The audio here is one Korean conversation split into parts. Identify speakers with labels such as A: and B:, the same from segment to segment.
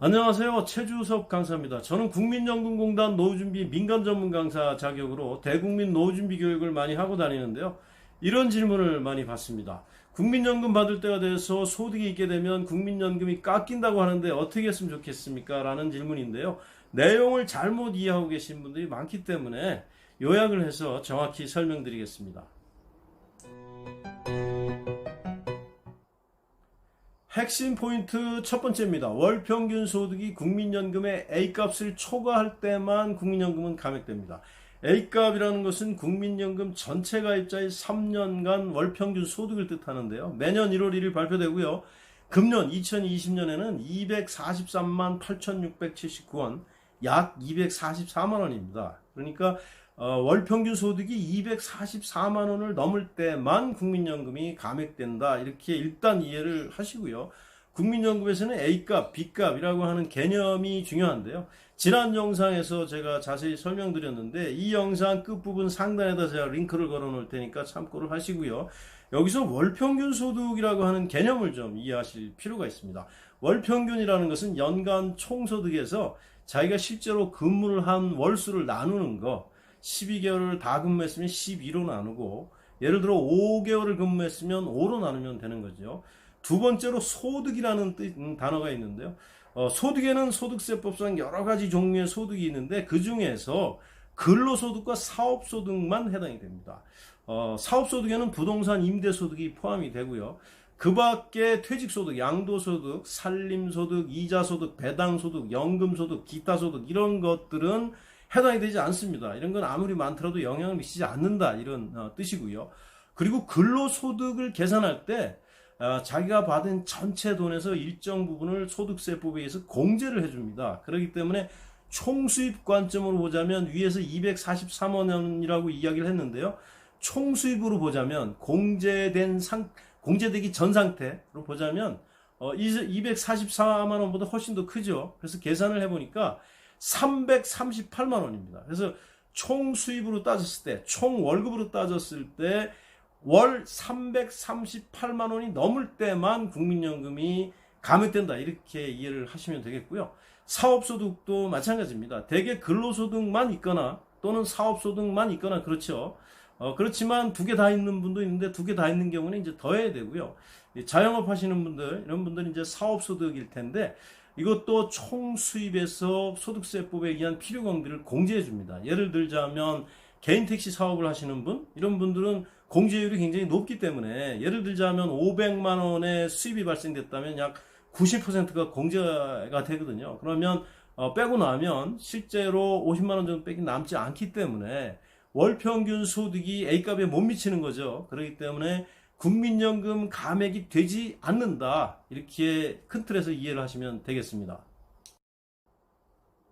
A: 안녕하세요. 최주섭 강사입니다. 저는 국민연금공단 노후준비 민간 전문 강사 자격으로 대국민 노후준비 교육을 많이 하고 다니는데요. 이런 질문을 많이 받습니다. 국민연금 받을 때가 돼서 소득이 있게 되면 국민연금이 깎인다고 하는데 어떻게 했으면 좋겠습니까? 라는 질문인데요. 내용을 잘못 이해하고 계신 분들이 많기 때문에 요약을 해서 정확히 설명드리겠습니다. 핵심 포인트 첫 번째입니다. 월 평균 소득이 국민연금의 A값을 초과할 때만 국민연금은 감액됩니다. A값이라는 것은 국민연금 전체 가입자의 3년간 월 평균 소득을 뜻하는데요. 매년 1월 1일 발표되고요. 금년 2020년에는 243만 8,679원, 약 244만 원입니다. 그러니까 월 평균 소득이 244만 원을 넘을 때만 국민연금이 감액된다. 이렇게 일단 이해를 하시고요. 국민연금에서는 A값, B값이라고 하는 개념이 중요한데요. 지난 영상에서 제가 자세히 설명드렸는데 이 영상 끝부분 상단에다 제가 링크를 걸어 놓을 테니까 참고를 하시고요. 여기서 월평균 소득이라고 하는 개념을 좀 이해하실 필요가 있습니다. 월평균이라는 것은 연간 총소득에서 자기가 실제로 근무를 한 월수를 나누는 거, 12개월을 다 근무했으면 12로 나누고, 예를 들어 5개월을 근무했으면 5로 나누면 되는 거죠. 두 번째로 소득이라는 단어가 있는데요. 소득에는 소득세법상 여러 가지 종류의 소득이 있는데 그 중에서 근로소득과 사업소득만 해당이 됩니다. 사업소득에는 부동산 임대소득이 포함이 되고요. 그 밖에 퇴직소득, 양도소득, 살림소득, 이자소득, 배당소득, 연금소득, 기타소득 이런 것들은 해당이 되지 않습니다. 이런 건 아무리 많더라도 영향을 미치지 않는다 이런 뜻이고요. 그리고 근로소득을 계산할 때 자기가 받은 전체 돈에서 일정 부분을 소득세법에 의해서 공제를 해줍니다. 그렇기 때문에 총수입 관점으로 보자면 위에서 243만 원이라고 이야기를 했는데요. 총수입으로 보자면 공제되기 전 상태로 보자면 244만 원보다 훨씬 더 크죠. 그래서 계산을 해보니까 338만 원입니다. 그래서 총 수입으로 따졌을 때, 총 월급으로 따졌을 때 월 338만 원이 넘을 때만 국민연금이 감액된다. 이렇게 이해를 하시면 되겠고요. 사업소득도 마찬가지입니다. 대개 근로소득만 있거나 또는 사업소득만 있거나 그렇죠. 그렇지만 두 개 다 있는 분도 있는데 두 개 다 있는 경우는 이제 더해야 되고요. 자영업 하시는 분들, 이런 분들은 이제 사업소득일 텐데 이것도 총 수입에서 소득세법에 의한 필요경비를 공제해 줍니다. 예를 들자면 개인 택시 사업을 하시는 분, 이런 분들은 공제율이 굉장히 높기 때문에 예를 들자면 500만 원의 수입이 발생됐다면 약 90%가 공제가 되거든요. 그러면 빼고 나면 실제로 50만 원 정도 빼기 남지 않기 때문에 월 평균 소득이 A값에 못 미치는 거죠. 그렇기 때문에 국민연금 감액이 되지 않는다. 이렇게 큰 틀에서 이해를 하시면 되겠습니다.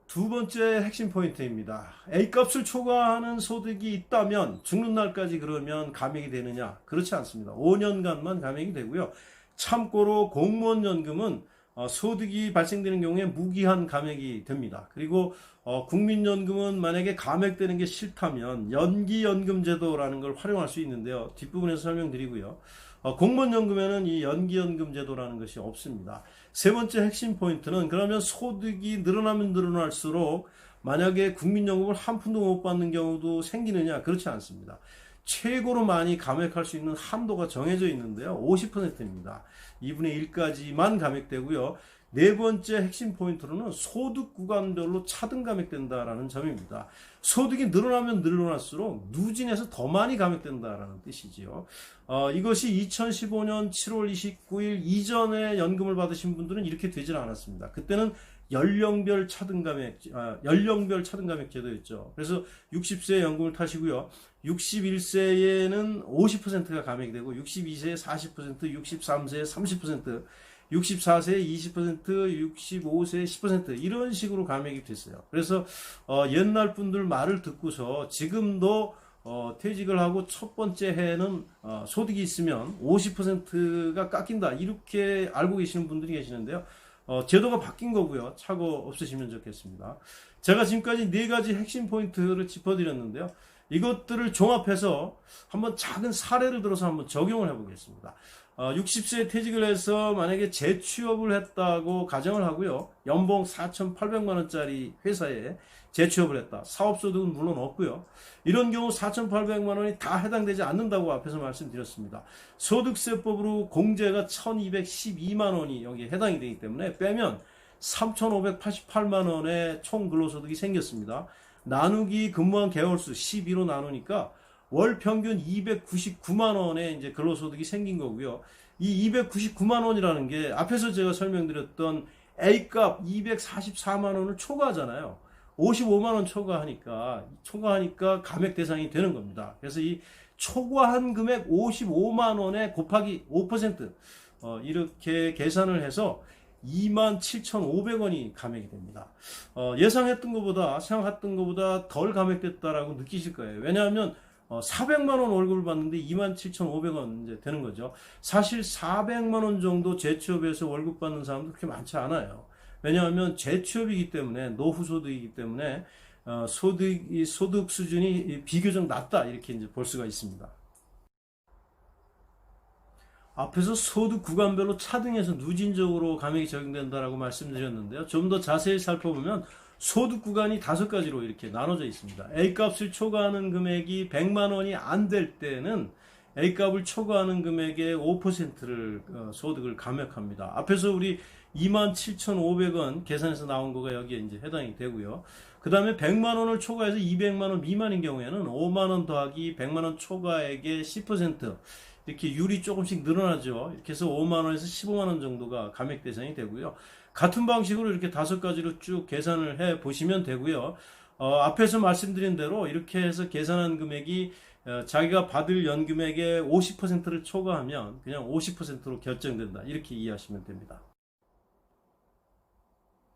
A: 두 번째 핵심 포인트입니다. A값을 초과하는 소득이 있다면 죽는 날까지 그러면 감액이 되느냐? 그렇지 않습니다. 5년간만 감액이 되고요. 참고로 공무원 연금은 소득이 발생되는 경우에 무기한 감액이 됩니다. 그리고 국민연금은 만약에 감액되는 게 싫다면 연기연금제도라는 걸 활용할 수 있는데요. 뒷부분에서 설명드리고요. 공무원연금에는 이 연기연금제도라는 것이 없습니다. 세 번째 핵심 포인트는 그러면 소득이 늘어나면 늘어날수록 만약에 국민연금을 한 푼도 못 받는 경우도 생기느냐? 그렇지 않습니다. 최고로 많이 감액할 수 있는 한도가 정해져 있는데요. 50%입니다. 2분의 1까지만 감액되고요. 네 번째 핵심 포인트로는 소득 구간별로 차등 감액된다라는 점입니다. 소득이 늘어나면 늘어날수록 누진해서 더 많이 감액된다라는 뜻이지요. 이것이 2015년 7월 29일 이전에 연금을 받으신 분들은 이렇게 되질 않았습니다. 그때는 연령별 차등 감액 제도였죠. 그래서 60세에 연금을 타시고요. 61세에는 50%가 감액이 되고 62세에 40%, 63세에 30%, 64세에 20%, 65세에 10% 이런 식으로 감액이 됐어요. 그래서 옛날 분들 말을 듣고서 지금도 퇴직을 하고 첫 번째 해에는 소득이 있으면 50%가 깎인다 이렇게 알고 계시는 분들이 계시는데요. 제도가 바뀐 거고요. 착오 없으시면 좋겠습니다. 제가 지금까지 네 가지 핵심 포인트를 짚어드렸는데요. 이것들을 종합해서 한번 작은 사례를 들어서 한번 적용을 해보겠습니다. 60세에 퇴직을 해서 만약에 재취업을 했다고 가정을 하고요. 연봉 4,800만 원짜리 회사에 재취업을 했다. 사업소득은 물론 없고요. 이런 경우 4,800만 원이 다 해당되지 않는다고 앞에서 말씀드렸습니다. 소득세법으로 공제가 1,212만 원이 여기에 해당이 되기 때문에 빼면 3,588만 원의 총 근로소득이 생겼습니다. 나누기 근무한 개월수 12로 나누니까 월 평균 299만 원의 이제 근로소득이 생긴 거고요. 이 299만 원이라는 게 앞에서 제가 설명드렸던 A값 244만 원을 초과하잖아요. 55만 원 초과하니까 감액 대상이 되는 겁니다. 그래서 이 초과한 금액 55만 원에 곱하기 5% 이렇게 계산을 해서 27,500원이 감액이 됩니다. 예상했던 것보다 생각했던 것보다 덜 감액됐다라고 느끼실 거예요. 왜냐하면 400만 원 월급을 받는데 27,500원 이제 되는 거죠. 사실 400만 원 정도 재취업해서 월급 받는 사람도 그렇게 많지 않아요. 왜냐하면 재취업이기 때문에 노후소득이기 때문에 소득 수준이 비교적 낮다 이렇게 이제 볼 수가 있습니다. 앞에서 소득 구간별로 차등해서 누진적으로 감액이 적용된다라고 말씀드렸는데요. 좀 더 자세히 살펴보면 소득 구간이 5가지로 이렇게 나눠져 있습니다. A값을 초과하는 금액이 100만 원이 안 될 때는 A값을 초과하는 금액의 5%를 소득을 감액합니다. 앞에서 우리 27,500원 계산해서 나온 거가 여기에 이제 해당이 되고요. 그 다음에 100만 원을 초과해서 200만 원 미만인 경우에는 5만 원 더하기 100만 원 초과액의 10% 이렇게 율이 조금씩 늘어나죠. 이렇게 해서 5만 원에서 15만 원 정도가 감액 대상이 되고요. 같은 방식으로 이렇게 5가지로 쭉 계산을 해 보시면 되고요. 앞에서 말씀드린 대로 이렇게 해서 계산한 금액이 자기가 받을 연금액의 50%를 초과하면 그냥 50%로 결정된다. 이렇게 이해하시면 됩니다.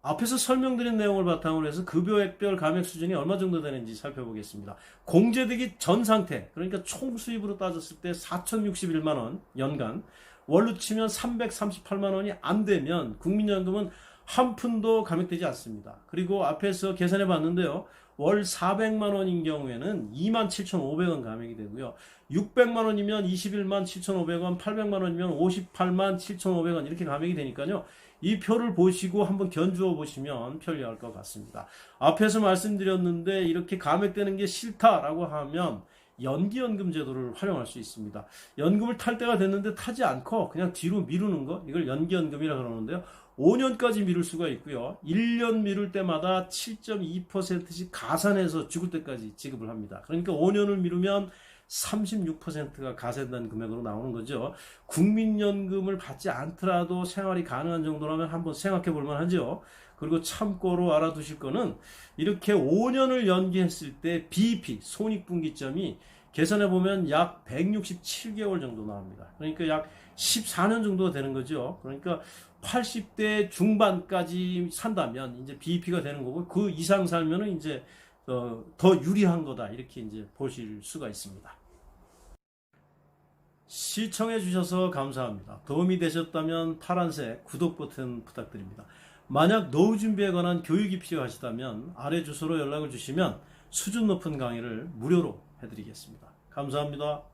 A: 앞에서 설명드린 내용을 바탕으로 해서 급여액별 감액 수준이 얼마 정도 되는지 살펴보겠습니다. 공제되기 전 상태, 그러니까 총 수입으로 따졌을 때 4,061만 원 연간, 월로 치면 338만 원이 안 되면 국민연금은 한 푼도 감액되지 않습니다. 그리고 앞에서 계산해 봤는데요. 월 400만 원인 경우에는 27,500원 감액이 되고요. 600만 원이면 21만 7,500원, 800만 원이면 58만 7,500원 이렇게 감액이 되니까요. 이 표를 보시고 한번 견주어 보시면 편리할 것 같습니다. 앞에서 말씀드렸는데 이렇게 감액되는 게 싫다라고 하면 연기연금 제도를 활용할 수 있습니다. 연금을 탈 때가 됐는데 타지 않고 그냥 뒤로 미루는 거, 이걸 연기연금이라고 그러는데요. 5년까지 미룰 수가 있고요. 1년 미룰 때마다 7.2%씩 가산해서 죽을 때까지 지급을 합니다. 그러니까 5년을 미루면 36%가 가산된 금액으로 나오는 거죠. 국민연금을 받지 않더라도 생활이 가능한 정도라면 한번 생각해 볼 만하죠. 그리고 참고로 알아두실 거는 이렇게 5년을 연기했을 때 BEP, 손익분기점이 계산해 보면 약 167개월 정도 나옵니다. 그러니까 약 14년 정도가 되는 거죠. 그러니까 80대 중반까지 산다면 이제 BEP가 되는 거고 그 이상 살면은 이제 더 유리한 거다 이렇게 이제 보실 수가 있습니다. 시청해 주셔서 감사합니다. 도움이 되셨다면 파란색 구독 버튼 부탁드립니다. 만약 노후 준비에 관한 교육이 필요하시다면 아래 주소로 연락을 주시면 수준 높은 강의를 무료로 해드리겠습니다. 감사합니다.